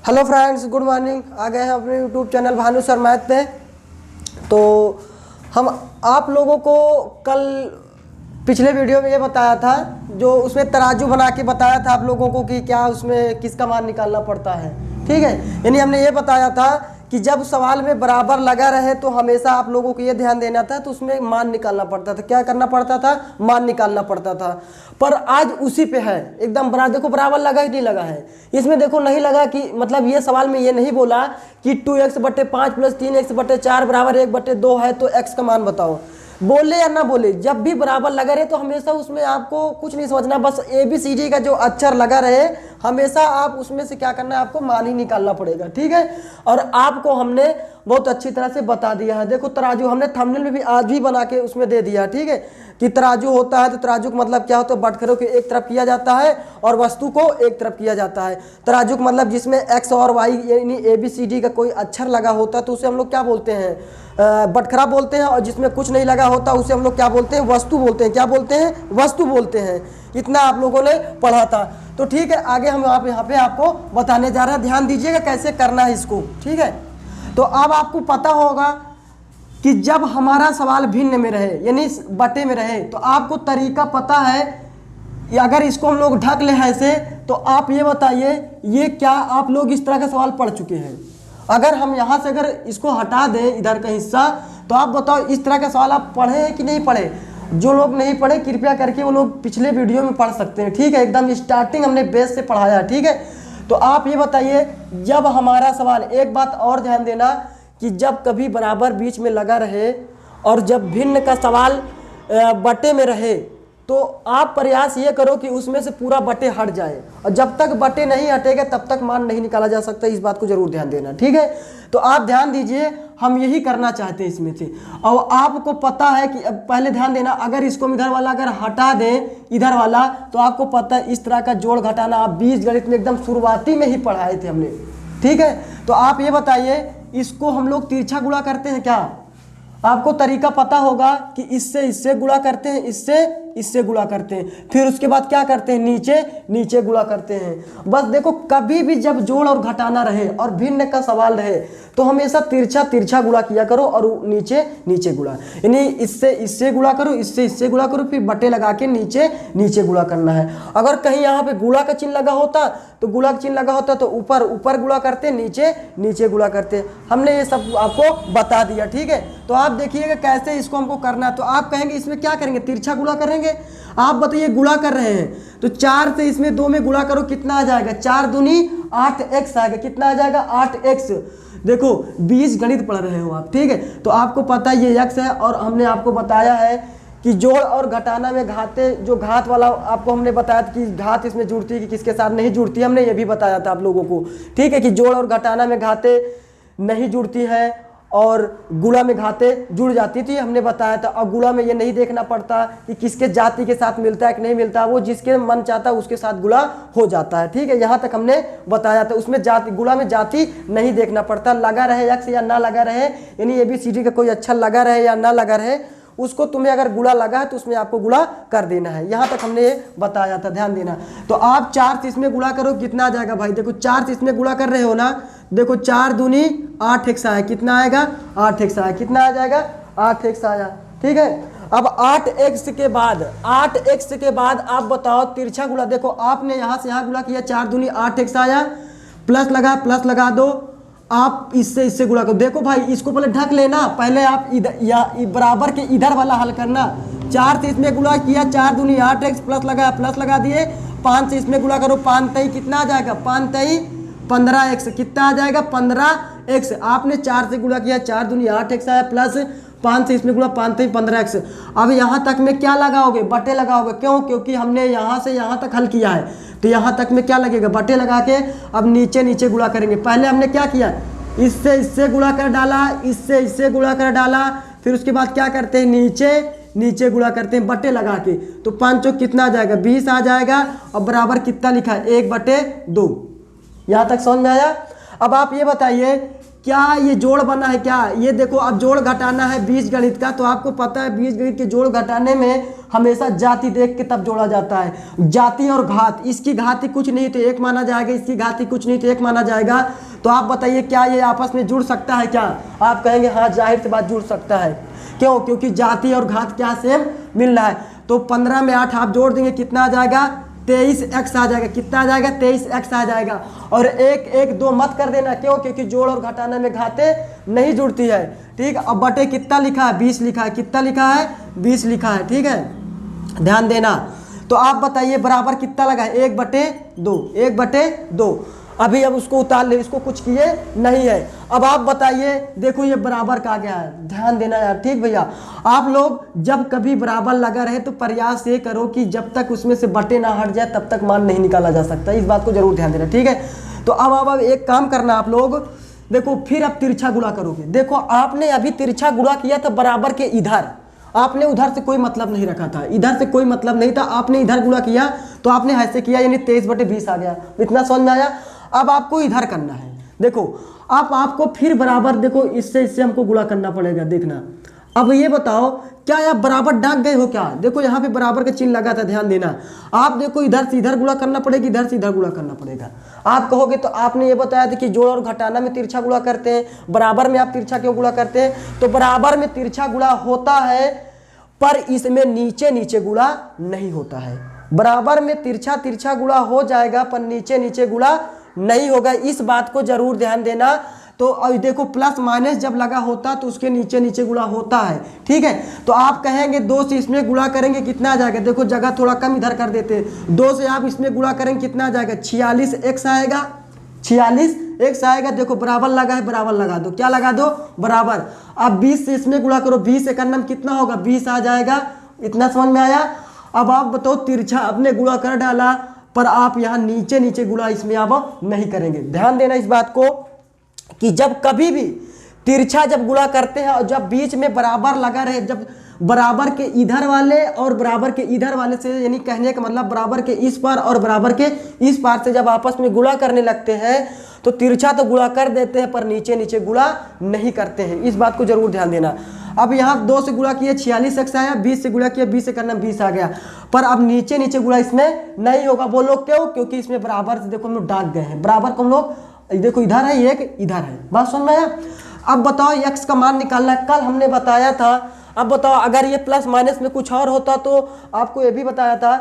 Hello friends, good morning. आ गए हैं अपने YouTube channel Bhanu sir math पे। तो हम आप लोगों को कल पिछले वीडियो में ये बताया था, जो उसमें तराजू बना के बताया था आप लोगों को कि क्या उसमें किसका मान निकालना पड़ता है। ठीक है, यानी हमने ये बताया था कि जब सवाल में बराबर लगा रहे तो हमेशा आप लोगों को ये ध्यान देना था, तो उसमें मान निकालना पड़ता था। क्या करना पड़ता था? मान निकालना पड़ता था। पर आज उसी पे है एकदम बराबर। देखो बराबर लगा ही नहीं लगा है इसमें। देखो नहीं लगा कि मतलब ये सवाल में ये नहीं बोला कि 2x/5 + 3x/4 = 1/2 है तो x का मान बताओ। बोले या ना बोले, जब भी बराबर लगा रहे तो हमेशा उसमें आपको कुछ नहीं समझना, बस ABCD का जो अक्षर लगा रहे हमेशा आप उसमें से क्या करना है, आपको मान ही निकालना पड़ेगा। ठीक है, और आपको हमने बहुत अच्छी तरह से बता दिया है। देखो तराजू हमने थंबनेल में भी आज भी बना के उसमें दे दिया। ठीक है, कि तराजू होता है तो तराजू का मतलब क्या होता है? बटखरों को एक तरफ किया जाता है और वस्तु को एक तरफ किया जाता है। तराजू का मतलब जिसमें x और y यानी ABCD का कोई अक्षर लगा होता है तो उसे हम लोग क्या बोलते हैं? बटखरा बोलते हैं। और जिसमें कुछ नहीं लगा होता उसे हम लोग क्या बोलते हैं? वस्तु बोलते हैं। क्या बोलते हैं? वस्तु बोलते हैं। इतना आप लोगों ने पढ़ा था। तो ठीक है, आगे हम आप यहाँ पे आपको बताने जा रहे हैं। ध्यान दीजिएगा कैसे करना है इसको। ठीक है, तो अब आपको पता होगा कि जब हमारा सवाल भिन्न में रहे यानी बटे में रहे तो आपको तरीका पता है। अगर इसको हम लोग ढक ले ऐसे तो आप ये बताइए, ये क्या आप लोग इस तरह का सवाल पढ़ चुके हैं? अगर हम यहाँ से अगर इसको हटा दें इधर का हिस्सा, तो आप बताओ इस तरह का सवाल आप पढ़े हैं कि नहीं पढ़े? जो लोग नहीं पढ़े कृपया करके वो लोग पिछले वीडियो में पढ़ सकते हैं। ठीक है, एकदम स्टार्टिंग हमने बेस से पढ़ाया। ठीक है, तो आप ये बताइए, जब हमारा सवाल, एक बात और ध्यान देना कि जब कभी बराबर बीच में लगा रहे और जब भिन्न का सवाल बटे में रहे तो आप प्रयास ये करो कि उसमें से पूरा बटे हट जाए, और जब तक बटे नहीं हटेगा तब तक मान नहीं निकाला जा सकता। इस बात को जरूर ध्यान देना। ठीक है, तो आप ध्यान दीजिए, हम यही करना चाहते हैं इसमें से। और आपको पता है कि पहले ध्यान देना, अगर इसको इधर वाला अगर हटा दें इधर वाला, तो आपको पता है इस तरह का जोड़ घटाना आप बीजगणित में एकदम शुरुआती में ही पढ़ाए थे हमने। ठीक है, तो आप ये बताइए, इसको हम लोग तिरछा गुणा करते हैं क्या? आपको तरीका पता होगा कि इससे गुणा करते हैं, इससे गुणा करते हैं, फिर उसके बाद क्या करते हैं? नीचे गुणा करते हैं। बस देखो, कभी भी जब जोड़ और घटाना रहे और भिन्न का सवाल रहे तो हमेशा तिरछा गुणा किया करो और नीचे गुणा, यानी इससे गुणा करो, इससे गुणा करो, फिर बटे लगा के नीचे गुणा करना है। अगर कहीं यहाँ पे गुणा का चिन्ह लगा होता तो ऊपर गुणा करते, नीचे गुणा करते। हमने ये सब आपको बता दिया। ठीक है, तो आप देखिएगा कैसे इसको हमको करना है। तो आप कहेंगे इसमें क्या करेंगे? तिरछा गुणा करेंगे। आप बताइए, गुणा कर रहे हैं तो 4 से इसमें 2 में गुणा करो, कितना आ जाएगा? 4 दूनी 8x आएगा। कितना आ जाएगा? 8x। देखो बीज गणित पढ़ रहे हो आप। ठीक है, तो आपको पता है ये x है, और हमने आपको बताया है कि जोड़ और घटाना में घाते, जो घात वाला आपको हमने बताया था कि घात इसमें जुड़ती है कि किसके साथ नहीं जुड़ती, हमने ये भी बताया था आप लोगों को। ठीक है, कि जोड़ और घटाना में घाते नहीं जुड़ती है और गुणा में घाते जुड़ जाती थी, हमने बताया था। और गुणा में ये नहीं देखना पड़ता कि किसके जाति के साथ मिलता है कि नहीं मिलता, वो जिसके मन चाहता है उसके साथ गुणा हो जाता है। ठीक है, यहाँ तक हमने बताया था। उसमें जाति, गुणा में जाति नहीं देखना पड़ता, लगा रहे x या ना लगा रहे, यानी ABCD का कोई अक्षर लगा रहे या ना लगा रहे, उसको तुम्हें अगर गुणा लगा है तो उसमें आपको गुणा कर देना है। यहाँ तक हमने ये बताया था, ध्यान देना। तो आप 4 से इसमें गुणा करो, कितना आ जाएगा भाई? देखो 4 से इसमें गुणा कर रहे हो ना, देखो 4 दूनी 8x आया। कितना आएगा? 8x आया। कितना आ जाएगा? 8x आया। ठीक है, अब 8x के बाद आप बताओ तिरछा गुणा। देखो आपने यहाँ से यहाँ गुणा किया, 4 दूनी 8x आया, प्लस लगा दो, आप इससे गुणा करो। देखो भाई, इसको पहले ढक लेना, पहले आप इधर या बराबर के इधर वाला हल करना। 4 से इसमें गुणा किया, 4 दूनी 8x, प्लस लगा दिए, 5 से इसमें गुणा करो, 5 तई कितना आ जाएगा? 5 तई 15x। कितना आ जाएगा? 15x। आपने 4 से गुणा किया, 4 दूनी 8x आया, प्लस 5 से इसमें गुणा, 5 तई 15x। अब यहाँ तक में क्या लगाओगे? बटे लगाओगे। क्यों? क्योंकि हमने यहाँ से यहाँ तक हल किया है, तो यहाँ तक में क्या लगेगा? बटे लगा के अब नीचे गुणा करेंगे। पहले हमने क्या किया? इससे गुणा कर डाला, इससे गुणा कर डाला, फिर उसके बाद क्या करते हैं? नीचे गुणा करते हैं बटे लगा के। तो 5 चौक कितना आ जाएगा? 20 आ जाएगा। और बराबर कितना लिखा है? 1/2। यहाँ तक समझ में आया? अब आप ये बताइए क्या ये जोड़ बना है क्या? ये देखो अब जोड़ घटाना है बीजगणित का, तो आपको पता है बीजगणित के जोड़ घटाने में हमेशा जाति देख के तब जोड़ा जाता है। जाति और घात, इसकी घाती कुछ नहीं तो एक माना जाएगा, इसकी घाती कुछ नहीं तो एक माना जाएगा। तो आप बताइए क्या ये आपस में जुड़ सकता है क्या? आप कहेंगे हाँ जाहिर सी बात जुड़ सकता है। क्यों? क्योंकि जाति और घात क्या सेम मिल रहा है। तो 15 में 8 आप जोड़ देंगे कितना आ जाएगा? 23x आ जाएगा। कितना आ जाएगा? 23x आ जाएगा। और 1 1 2 मत कर देना, क्यों? क्योंकि जोड़ और घटाने में घाते नहीं जुड़ती है। ठीक, अब बटे कितना लिखा है? 20 लिखा है। कितना लिखा है? 20 लिखा है। ठीक है, ध्यान देना। तो आप बताइए बराबर कितना लगा है? 1/2, 1/2। अभी अब उसको उतार ले, इसको कुछ किए नहीं है। अब आप बताइए, देखो ये बराबर का गया है, ध्यान देना यार। ठीक भैया, आप लोग जब कभी बराबर लगा रहे तो प्रयास ये करो कि जब तक उसमें से बटे ना हट जाए तब तक मान नहीं निकाला जा सकता। इस बात को जरूर ध्यान देना। ठीक है, तो अब एक काम करना आप लोग, देखो फिर अब तिरछा गुणा करोगे। देखो आपने अभी तिरछा गुणा किया था बराबर के इधर, आपने उधर से कोई मतलब नहीं रखा था, इधर से कोई मतलब नहीं था, आपने इधर गुणा किया तो आपने ऐसे किया, यानी 23/20 आ गया। इतना समझ में आया? अब आपको इधर करना है। देखो आपको फिर बराबर, देखो इससे हमको गुणा करना पड़ेगा। देखना, अब ये बताओ क्या आप बराबर डाक गए हो क्या? देखो यहाँ पे बराबर का चिन्ह लगा था, ध्यान देना। आप देखो इधर से इधर गुणा करना पड़ेगा, इधर से इधर गुणा करना पड़ेगा। आप कहोगे तो आपने ये बताया था कि जोड़ और घटाना में तिरछा गुणा करते हैं, बराबर में आप तिरछा क्यों गुणा करते हैं? तो बराबर में तिरछा गुणा होता है पर इसमें नीचे नीचे गुणा नहीं होता है। बराबर में तिरछा गुणा हो जाएगा पर नीचे नीचे गुणा नहीं होगा। इस बात को जरूर ध्यान देना। तो अब देखो प्लस माइनस जब लगा होता तो उसके नीचे नीचे गुणा होता है। ठीक है, तो आप कहेंगे 2 से इसमें गुणा करेंगे कितना आ जाएगा? देखो जगह थोड़ा कम इधर कर देते हैं। 2 से आप इसमें गुणा करेंगे कितना आ जाएगा? 46x आएगा। 46x आएगा। देखो बराबर लगा है, बराबर लगा दो। क्या लगा दो? बराबर। अब 20 से इसमें गुणा करो, 20 से करना में कितना होगा? 20 आ जाएगा। इतना समझ में आया? अब आप बताओ तिरछा अपने गुणा कर डाला पर आप यहाँ नीचे नीचे गुणा इसमें आप नहीं करेंगे। ध्यान देना इस बात को कि जब कभी भी तिरछा जब गुणा करते हैं और जब बीच में बराबर लगा रहे, जब बराबर के इधर वाले और बराबर के इधर वाले से, यानी कहने का मतलब बराबर के इस पार और बराबर के इस पार से जब आपस में गुणा करने लगते हैं तो तिरछा तो गुणा कर देते हैं पर नीचे नीचे गुणा नहीं करते हैं। इस बात को जरूर ध्यान देना। अब यहाँ 2 से गुणा किया 46x आया, 20 से गुणा किया 20 से करना 20 आ गया, पर अब नीचे नीचे गुणा इसमें नहीं होगा। बोलो क्यों? क्योंकि इसमें बराबर से देखो हम लोग डाक गए हैं। बराबर को हम लोग देखो इधर है, एक इधर है। बात समझ में आया? अब बताओ x का मान निकालना है, कल हमने बताया था। अब बताओ अगर ये प्लस माइनस में कुछ और होता तो आपको ये भी बताया था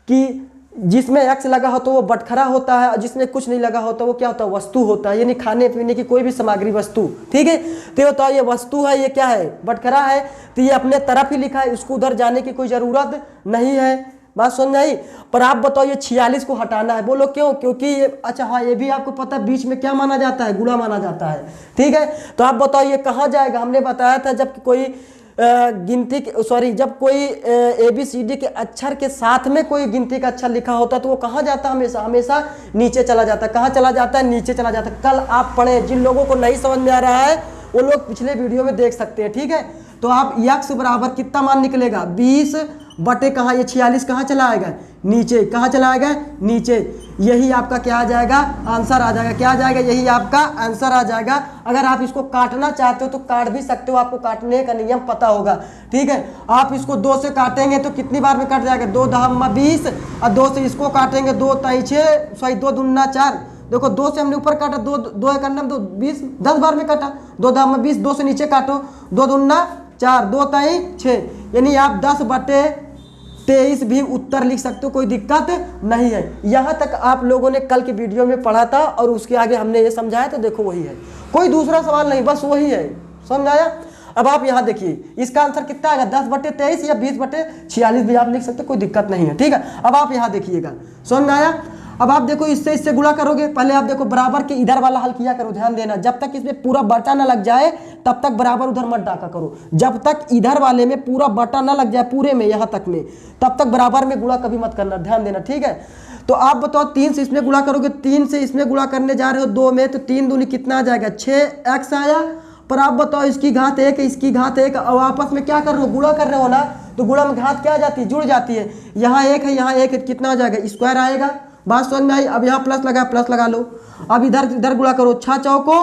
कि जिसमें x लगा हो तो वो बटखरा होता है और जिसमें कुछ नहीं लगा होता वो क्या होता है? वस्तु होता है, यानी खाने पीने की कोई भी सामग्री वस्तु। ठीक है, तो बताओ ये वस्तु है, ये क्या है? बटखरा है। तो ये अपने तरफ ही लिखा है, उसको उधर जाने की कोई जरूरत नहीं है। बात समझ आई? पर आप बताओ ये 46 को हटाना है। बोलो क्यों? क्योंकि ये, अच्छा हाँ ये भी आपको पता है बीच में क्या माना जाता है? गुणा माना जाता है। ठीक है, तो आप बताओ ये कहाँ जाएगा? हमने बताया था जब कोई गिनती जब कोई ABCD के अक्षर के साथ में कोई गिनती का अक्षर लिखा होता तो वो कहाँ जाता है? हमेशा नीचे चला जाता है। कहाँ चला जाता है? नीचे चला जाता है। कल आप पढ़े, जिन लोगों को नहीं समझ में आ रहा है वो लोग पिछले वीडियो में देख सकते हैं। ठीक है, तो आप x बराबर कितना मान निकलेगा? 20 बटे कहाँ? ये 46 कहाँ चला आएगा? नीचे। कहाँ चला आएगा? नीचे। यही आपका क्या आ जाएगा? आंसर आ जाएगा। क्या आ जाएगा? यही आपका आंसर आ जाएगा। अगर आप इसको काटना चाहते हो तो काट भी सकते हो, आपको काटने का नियम पता होगा। ठीक है, आप इसको 2 से काटेंगे तो कितनी बार में कट जाएगा? 2 10 20 और 2 से इसको काटेंगे 2 3 6 सॉरी 2 दूना 4। देखो 2 से हमने ऊपर काटा, 2 करना 2 20 10 बार में काटा। 2 10 20, 2 से नीचे काटो, 2 दूना 4, 2 3 6, यानी आप 10/23 भी उत्तर लिख सकते हो, कोई दिक्कत नहीं है। यहाँ तक आप लोगों ने कल की वीडियो में पढ़ा था और उसके आगे हमने ये समझाया तो देखो वही है, कोई दूसरा सवाल नहीं, बस वही है। समझ आया? अब आप यहाँ देखिए इसका आंसर कितना आएगा? 10/23 या 20/46 भी आप लिख सकते हो, कोई दिक्कत नहीं है। ठीक है, अब आप यहाँ देखिएगा। समझ में आया? अब आप देखो इससे गुणा करोगे। पहले आप देखो बराबर के इधर वाला हल किया करो। ध्यान देना, जब तक इसमें पूरा बटा ना लग जाए तब तक बराबर उधर मत डाका करो। जब तक इधर वाले में पूरा बटा ना लग जाए पूरे में, यहाँ तक में, तब तक बराबर में गुणा कभी मत करना। ध्यान देना, ठीक है? तो आप बताओ 3 से इसमें गुणा करोगे, 3 से इसमें गुणा करने जा रहे हो 2 में, तो 3 दूनी कितना आ जाएगा? 6x आया। पर आप बताओ इसकी घात 1 इसकी घात 1, अब आपस में क्या कर रहे हो? गुणा कर रहे हो ना, तो गुणा में घात क्या आ जाती है? जुड़ जाती है। यहाँ 1 है, यहाँ 1 है, कितना आ जाएगा? स्क्वायर आएगा। बात समझ में आई? अब यहाँ प्लस लगा लो। अब इधर गुणा करो, 6 चौको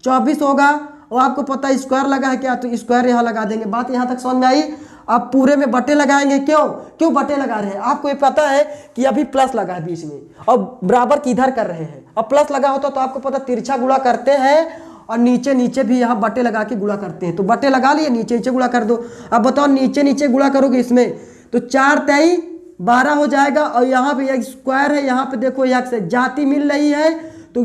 24 होगा, और आपको पता है स्क्वायर लगा है क्या, तो स्क्वायर यहाँ लगा देंगे। बात यहाँ तक समझ में आई। आप पूरे में बटे लगाएंगे, क्यों बटे लगा रहे हैं, आपको ये पता है कि अभी प्लस लगा है बीच में और बराबर किधर कर रहे हैं। अब प्लस लगा होता तो आपको पता तिरछा गुणा करते हैं और नीचे नीचे भी यहाँ बटे लगा के गुणा करते हैं। तो बटे लगा लिए, नीचे नीचे गुणा कर दो। अब बताओ नीचे नीचे गुणा करोगे इसमें तो 4 तेई 12 हो जाएगा, और यहाँ पे एक स्क्वायर है, यहाँ पे देखो x है, जाति मिल रही है तो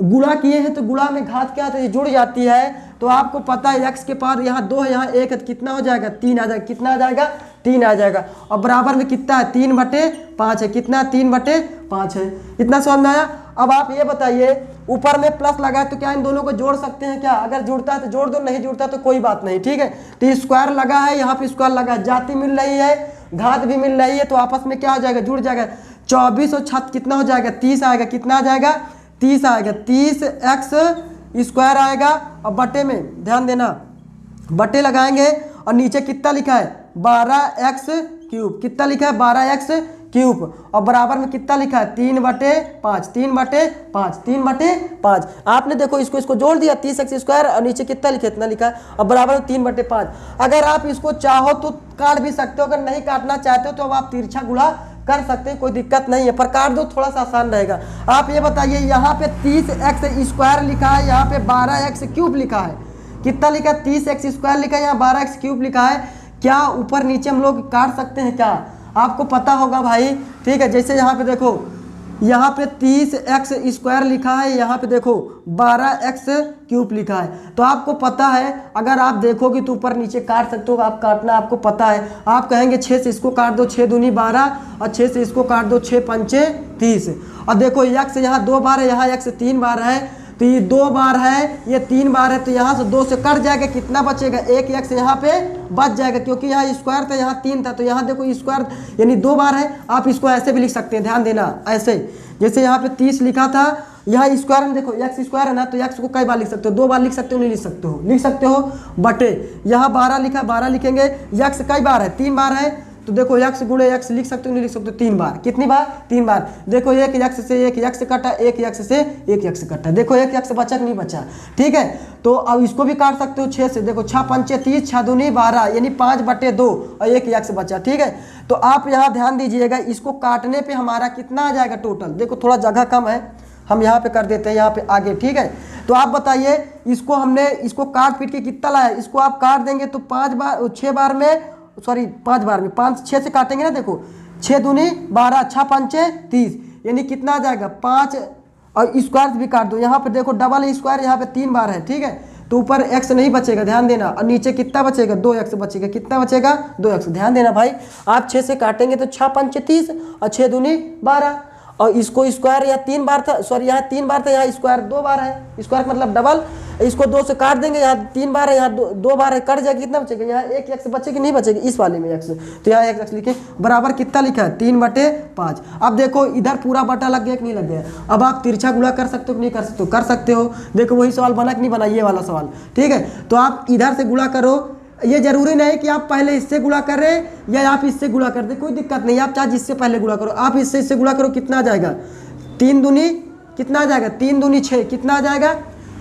गुणा किए हैं तो गुणा में घात क्या है, जुड़ जाती है। तो आपको पता है x के पार यहाँ 2 है, यहाँ 1 है, कितना हो जाएगा 3 आ जाएगा। कितना आ जाएगा 3 आ जाएगा। और बराबर में कितना है 3/5 है। कितना 3/5 है। इतना समझ में आया। अब आप ये बताइए ऊपर में प्लस लगा है तो क्या इन दोनों को जोड़ सकते हैं क्या, अगर जुड़ता है तो जोड़ दो, नहीं जुड़ता तो कोई बात नहीं, ठीक है। तो स्क्वायर लगा है, यहाँ पे स्क्वायर लगा है, जाति मिल रही है, घात भी मिल रही है, तो आपस में क्या हो जाएगा, जुड़ जाएगा। 24 और 6 कितना हो जाएगा 30 आएगा। कितना आ जाएगा 30 आएगा। 30x स्क्वायर आएगा। और बटे में ध्यान देना, बटे लगाएंगे और नीचे कितना लिखा है 12x क्यूब। कितना लिखा है 12x क्यूब। और बराबर में कितना लिखा है 3/5। 3/5 आपने देखो इसको जोड़ दिया 30x स्क्वायर और नीचे कितना लिखा, इतना लिखा है, और बराबर में 3/5। अगर आप इसको चाहो तो काट भी सकते हो, अगर नहीं काटना चाहते हो तो अब आप तिरछा गुणा कर सकते हैं, कोई दिक्कत नहीं है, पर काट दो थोड़ा सा आसान रहेगा। आप ये बताइए यहाँ पे 30x स्क्वायर लिखा है, यहाँ पे 12x क्यूब लिखा है। कितना लिखा है 30x स्क्वायर लिखा है, यहाँ 12x क्यूब लिखा है। क्या ऊपर नीचे हम लोग काट सकते हैं क्या, आपको पता होगा भाई, ठीक है। जैसे यहाँ पे देखो, यहाँ पे 30x स्क्वायर लिखा है, यहाँ पे देखो 12x क्यूब लिखा है। तो आपको पता है अगर आप देखोगे तो ऊपर नीचे काट सकते हो, आप काटना आपको पता है। आप कहेंगे 6 से इसको काट दो, 6 दूनी 12, और 6 से इसको काट दो, 6 पंचे 30। और देखो x यहाँ 2 बार है, यहाँ x 3 बार है, तो ये 2 बार है, ये 3 बार है, तो यहाँ से 2 से कट जाएगा, कितना बचेगा 1 x यहाँ पे बच जाएगा, क्योंकि यहाँ स्क्वायर था, यहाँ 3 था, तो यहाँ देखो स्क्वायर यानी 2 बार है। आप इसको ऐसे भी लिख सकते हैं, ध्यान देना, ऐसे जैसे यहाँ पे 30 लिखा था, यहाँ स्क्वायर में देखो x स्क्वायर है ना, तो x को कई बार लिख सकते हो, 2 बार लिख सकते हो, नहीं लिख सकते हो बटे। यहाँ 12 लिखा, 12 लिखेंगे, x कई बार है 3 बार है, तो देखो x गुणे x लिख सकते हो, नहीं लिख सकते हो 3 बार। कितनी बार 3 बार। देखो 1x से 1x कटा, 1x से 1x कटा, देखो 1x बचा कि नहीं बचा, ठीक है। तो अब इसको भी काट सकते हो 6 से, देखो 6 पंचे 30, 6 दूनी 12 यानी 5/2 और 1x बचा, ठीक है। तो आप यहाँ ध्यान दीजिएगा, इसको काटने पे हमारा कितना आ जाएगा टोटल, देखो थोड़ा जगह कम है, हम यहाँ पे कर देते हैं यहाँ पे आगे, ठीक है। तो आप बताइए इसको हमने इसको काट पीट के कितना लाया, इसको आप काट देंगे तो 5 बार 6 बार में, सॉरी 5 बार में, 5 6 से काटेंगे ना, देखो 6 दूनी 12, 6 पंचे 30 यानी कितना आ जाएगा 5, और स्क्वायर भी काट दो। यहाँ पे देखो डबल स्क्वायर, यहाँ पे 3 बार है, ठीक है। तो ऊपर x नहीं बचेगा, ध्यान देना, और नीचे कितना बचेगा 2x बचेगा। कितना बचेगा 2x, ध्यान देना भाई। आप 6 से काटेंगे तो 6 पंचे 30 और 6 दूनी 12, और इसको स्क्वायर यहाँ 3 बार था, सॉरी यहाँ 3 बार था, यहाँ स्क्वायर 2 बार है, स्क्वायर मतलब डबल। इसको 2 से काट देंगे, यहाँ 3 बार है, यहाँ 2 बार है, कट जाएगा, कितना बचेगा, यहाँ 1x बचेगी, नहीं बचेगी इस वाले में x, तो यहाँ 1x लिखे, बराबर कितना लिखा है 3/5। अब देखो इधर पूरा बटा लग गया कि नहीं लग गया। अब आप तिरछा गुणा कर सकते हो कि नहीं कर सकते हो, कर सकते हो। देखो वही सवाल बना कि नहीं बना, ये वाला सवाल, ठीक है। तो आप इधर से गुणा करो, ये जरूरी नहीं कि आप पहले इससे गुणा करें या आप इससे गुणा कर दे, कोई दिक्कत नहीं, आप चाहे जिससे पहले गुणा करो, आप इससे गुणा करो, कितना आ जाएगा 3 दूनी कितना आ जाएगा 3 दूनी 6, कितना आ जाएगा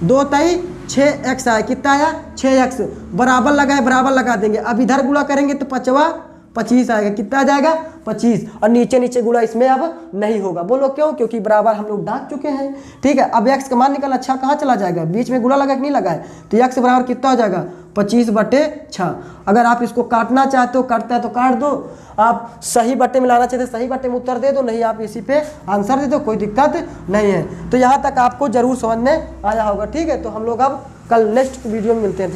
2 तई 6x आया, कितना आया 6x, बराबर लगाए, बराबर लगा देंगे। अब इधर गुणा करेंगे तो 5 25 आएगा, कितना आ जाएगा 25, और नीचे नीचे गुणा इसमें अब नहीं होगा। बोलो क्यों, क्योंकि बराबर हम लोग डाक चुके हैं, ठीक है। अब x का मान निकलना, 6 कहाँ चला जाएगा, बीच में गुणा लगा कि नहीं लगा है, तो x बराबर कितना हो जाएगा 25/6। अगर आप इसको काटना चाहते हो, काटता है तो काट दो, आप सही बट्टे में लाना चाहते हो सही बट्टे में उत्तर दे दो, नहीं आप इसी पे आंसर दे दो, कोई दिक्कत नहीं है। तो यहाँ तक आपको जरूर समझ में आया होगा, ठीक है। तो हम लोग अब कल नेक्स्ट वीडियो में मिलते हैं, ठीक है।